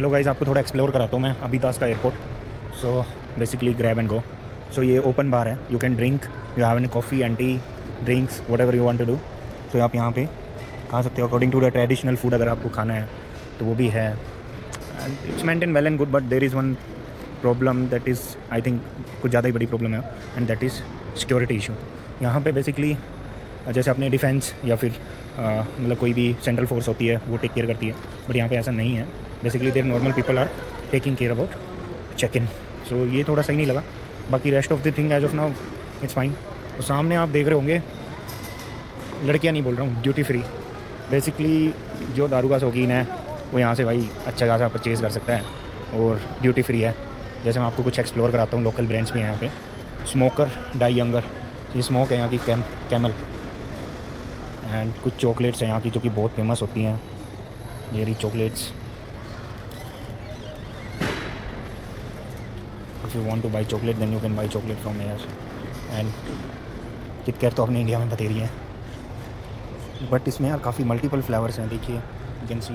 चलो गाइस, आपको थोड़ा एक्सप्लोर कराता हूँ मैं अबीदास का airport. So basically grab and go. So ये ओपन बार है, you can drink, you have an coffee and tea, drinks whatever you want to do. तो आप यहाँ पे खा सकते हो according to the traditional food, अगर आपको खाना है तो वो भी है। And it's maintain well and good, but there is one problem that is, I think कुछ ज़्यादा ही बड़ी प्रॉब्लम है, and that is security issue. यहाँ पे बेसिकली जैसे अपने डिफेंस या फिर मतलब कोई भी सेंट्रल फोर्स होती है वो टेक केयर करती है, बट यहाँ पे ऐसा नहीं है। Basically there normal people are taking care about check in. So ये थोड़ा सही नहीं लगा, बाकी rest of the thing as of now it's fine. तो सामने आप देख रहे होंगे, लड़कियाँ नहीं बोल रहा हूँ, ड्यूटी फ्री। बेसिकली जो दारू का शौकीन है वो यहाँ से भाई अच्छा खासा परचेज़ कर सकता है, और ड्यूटी फ्री है। जैसे मैं आपको कुछ एक्सप्लोर कराता हूँ, लोकल ब्रांड्स भी हैं यहाँ पे। स्मोकर डाई यंगर, ये स्मोक है यहाँ की कैमल। एंड कुछ चॉकलेट्स हैं यहाँ की जो कि बहुत फेमस होती हैं, ये रही chocolates. If you want to buy chocolate then you can buy chocolate from here. And KitKat तो अपने इंडिया में बतेरी है, बट इसमें यार काफ़ी मल्टीपल फ्लेवर्स हैं। देखिए you can see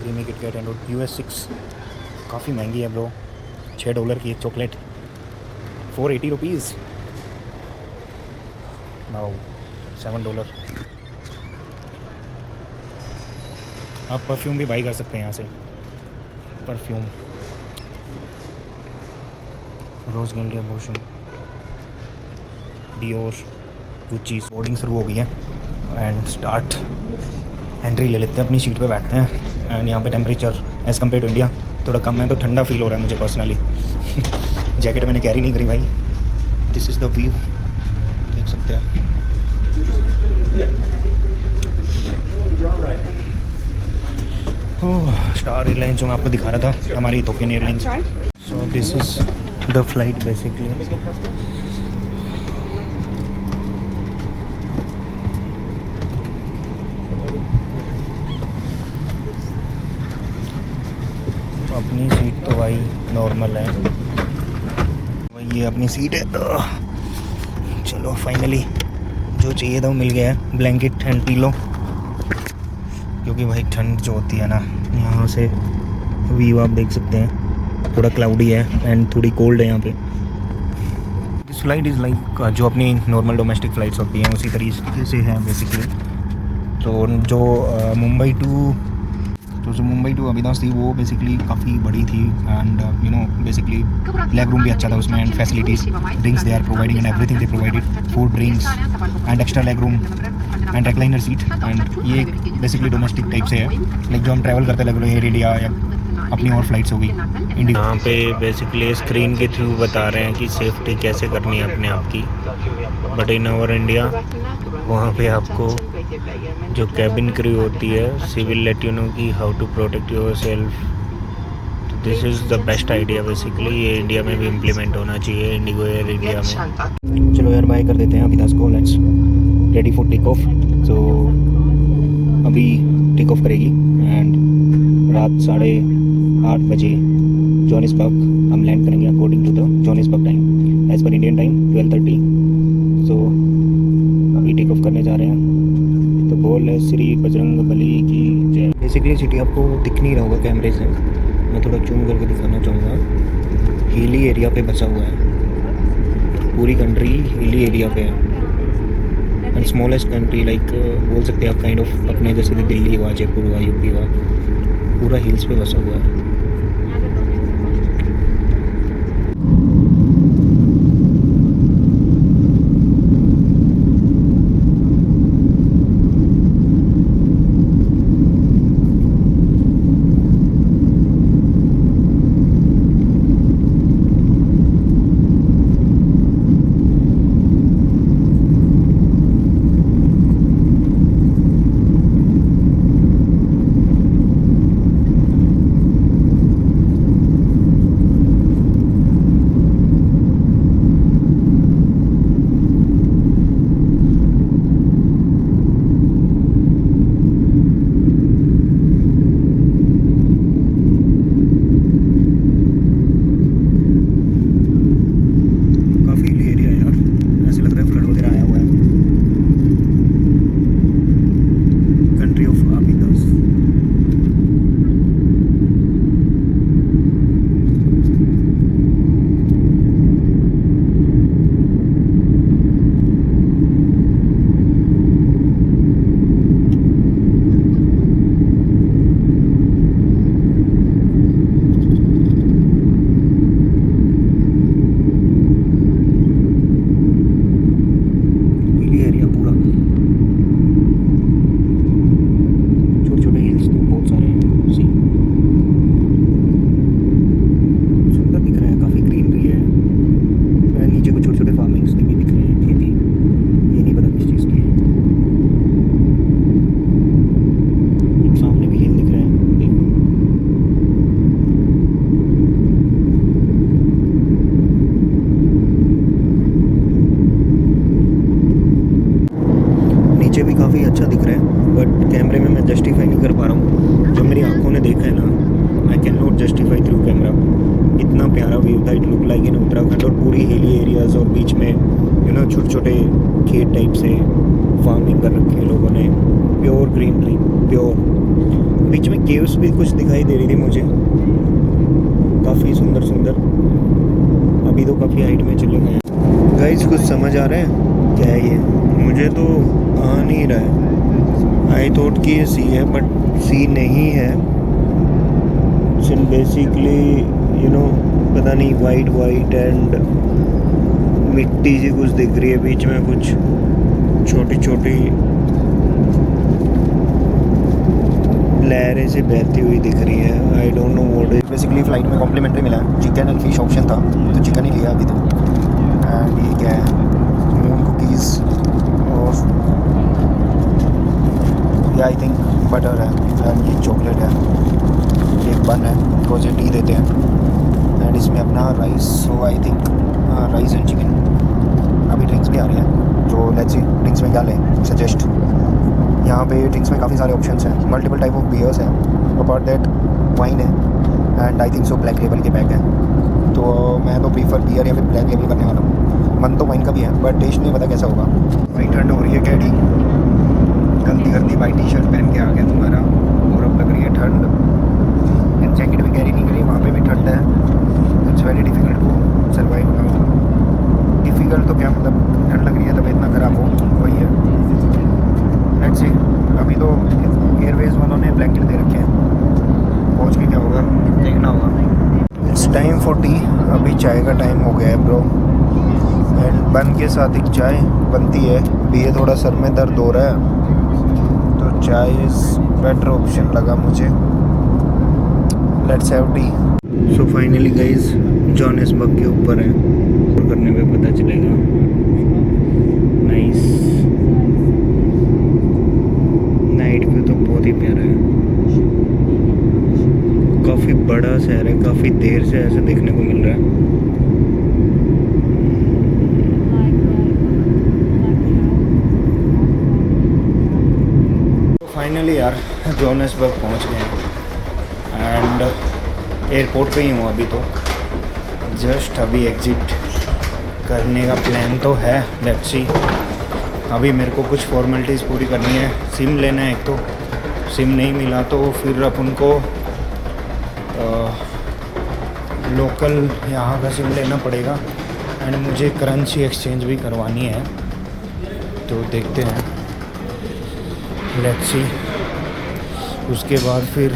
creamy KitKat and US 6 काफ़ी महंगी है ब्रो, $6 की एक चॉकलेट, 480 रुपीज़। नाउ $7। आप परफ्यूम भी बाई कर सकते हैं यहाँ से। परफ्यूम रोज़ गोल्ड एबोशन, डियोर, गुच्ची। बोर्डिंग शुरू हो गई है एंड स्टार्ट। एंट्री ले लेते हैं, अपनी सीट पे बैठते हैं। एंड यहाँ पे temperature as compared to India थोड़ा कम है, तो ठंडा फील हो रहा है मुझे पर्सनली। जैकेट मैंने कैरी नहीं करी भाई। दिस इज़ द व्यू, देख सकते हैं। स्टार एयरलाइंस जो मैं आपको दिखा रहा था, हमारी Ethiopian airlines. So this is the flight basically. अपनी सीट तो भाई नॉर्मल है, वही ये अपनी सीट है। चलो फाइनली जो चाहिए था वो मिल गया है, ब्लैंकेट एंड पिलो। क्योंकि भाई ठंड जो होती है ना, यहाँ से व्यू आप देख सकते हैं, थोड़ा क्लाउडी है एंड थोड़ी कोल्ड है यहाँ पे। दिस फ्लाइट इज़ लाइक जो अपनी नॉर्मल डोमेस्टिक फ़्लाइट्स होती हैं उसी तरीके से है बेसिकली। तो जो मुंबई टू अबीदास थी वो बेसिकली काफ़ी बड़ी थी, and you know basically leg room भी अच्छा था उसमें, and facilities, drinks they are providing and everything they provided, food, drinks and extra leg room and recliner seat. And ये बेसिकली डोमेस्टिक टाइप से है, लाइक जो हम ट्रैवल करते लग रहे हैं एयर इंडिया या अपनी और फ्लाइट्स हो गई इंडिया। यहाँ पे बेसिकली स्क्रीन के थ्रू बता रहे हैं कि सेफ्टी कैसे करनी है अपने आप की, बट इन ओवर इंडिया वहाँ पे आपको जो कैबिन क्रू होती है she will let you know कि how to protect yourself. तो this is the best idea basically, ये इंडिया में भी इम्प्लीमेंट होना चाहिए, इंडिगो एयर इंडिया में। चलो यार बाय कर देते हैं अबीदास को, let's ready for take off. तो अभी टेक ऑफ करेगी एंड रात 8:30 बजे जोहानिसबर्ग हम लैंड करेंगे according to the Johannesburg time, as per Indian time 12:30। So अभी टेक ऑफ करने जा रहे हैं। तो बोल है श्री बजरंग बली की जय। बेसिकली सिटी आपको दिख नहीं रहा होगा कैमरे से, मैं थोड़ा जूम करके दिखाना चाहूँगा। हिली एरिया पे बसा हुआ है, पूरी कंट्री हिली एरिया पे है, एंड स्मॉलेस्ट कंट्री लाइक बोल सकते हैं आप काइंड ऑफ अपने जैसे दिल्ली हुआ, जयपुर हुआ, यूपी हुआ, पूरा हिल्स पे बसा हुआ है। देखा है ना, I can not justify through camera. इतना प्यारा व्यू था, it look like in Uttarakhand, और पूरी हिली एरियाज और बीच में छोटे छोटे खेत टाइप से फार्मिंग कर रखे हैं लोगों ने, प्योर ग्रीनरी, प्योर। बीच में केव्स भी कुछ दिखाई दे रही थी मुझे, काफ़ी सुंदर सुंदर। अभी तो काफ़ी हाइट में चले गए हैं। गाइस कुछ समझ आ रहा है क्या है ये? मुझे तो आ नहीं रहा है। आई थॉट कि ये सी है, बट सी नहीं है। बेसिकली पता नहीं, वाइट वाइट एंड मिट्टी सी कुछ दिख रही है, बीच में कुछ छोटी छोटी लहरें से बहती हुई दिख रही है। I don't know what is. Basically flight में कॉम्प्लीमेंट्री मिला है, चिकन एंड फिश ऑप्शन था, तो चिकन ही लिया अभी तो। एंड ये क्या है, मून कुकीज़, और ये आई थिंक बटर है, एंड ये चॉकलेट है, एक बन है, बिकॉज ये टी देते हैं। एंड इसमें अपना rice, so I think rice and chicken. अभी ड्रिंक्स भी आ रही हैं, जो लेट्स सी ड्रिंक्स में क्या लें, सजेस्ट। यहाँ पे ड्रिंक्स में काफ़ी सारे ऑप्शंस हैं, मल्टीपल टाइप ऑफ बियर्स हैं, अपार्ट दैट वाइन है, and I think so black label के पैक हैं। तो मैं तो प्रीफर बियर या फिर ब्लैक लेबल करने वाला हूँ। मन तो वाइन का भी है, बट टेस्ट नहीं पता कैसा होगा। भाई ठंड हो रही है कैडी, गलती गलती भाई टी शर्ट पहन के आ गया तुम्हारा, और अब लग रही है ठंड, एंड जैकेट भी कैरी नहीं करी, वहाँ पे भी ठंड है। It's very difficult to survive now. Difficult तो क्या मतलब, ठंड लग रही है तब इतना ख़राब हो, वही है। लेट्स सी। अभी तो एयरवेज वालों ने ब्लैंकेट दे रखे हैं, पहुँच के क्या होगा देखना होगा। It's time for T. अभी चाय का टाइम हो गया है ब्रो, एंड बन के साथ एक चाय बनती है। भी ये थोड़ा सर में दर्द हो रहा है, तो चाय इज़ बेटर ऑप्शन लगा मुझे। Let's have T. So finally guys, Johannesburg के ऊपर है, करने पे पता चलेगा। नाइस नाइट व्यू तो बहुत ही प्यारा है, काफ़ी बड़ा शहर है, काफ़ी देर से ऐसे देखने को मिल रहा है। तो फाइनली यार जोहानिसबर्ग पहुंच गए हैं, एंड एयरपोर्ट पे ही हूँ अभी तो। जस्ट अभी एग्ज़िट करने का प्लान तो है, लेट्स सी। अभी मेरे को कुछ फॉर्मेलिटीज़ पूरी करनी है। सिम लेना है एक तो, सिम नहीं मिला तो फिर अपन को लोकल यहाँ का सिम लेना पड़ेगा, एंड मुझे करेंसी एक्सचेंज भी करवानी है, तो देखते हैं, लेट्स सी। उसके बाद फिर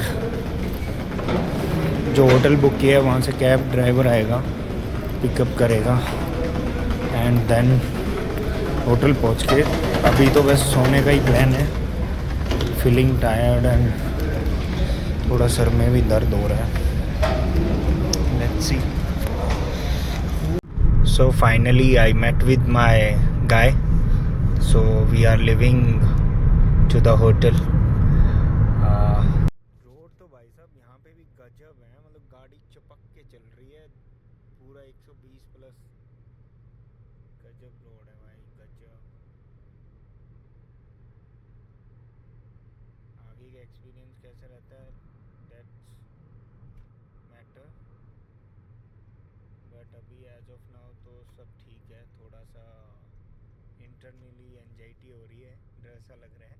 जो होटल बुक किया है वहाँ से कैब ड्राइवर आएगा, पिकअप करेगा, एंड देन होटल पहुँच के अभी तो बस सोने का ही प्लान है। फीलिंग टायर्ड एंड थोड़ा सर में भी दर्द हो रहा है। Let's see. So finally I met with my guy, so we are living to the hotel. Road तो भाई साहब यहाँ पे भी गजब है, मतलब गाड़ी चपक के चल रही है, पूरा 120 प्लस। गजब रोड है भाई, गजब। आगे का एक्सपीरियंस कैसा रहता है, दैट्स मैटर, बट अभी एज ऑफ नाउ तो सब ठीक है। थोड़ा सा इंटरनली एंजाइटी हो रही है, डर सा लग रहा है।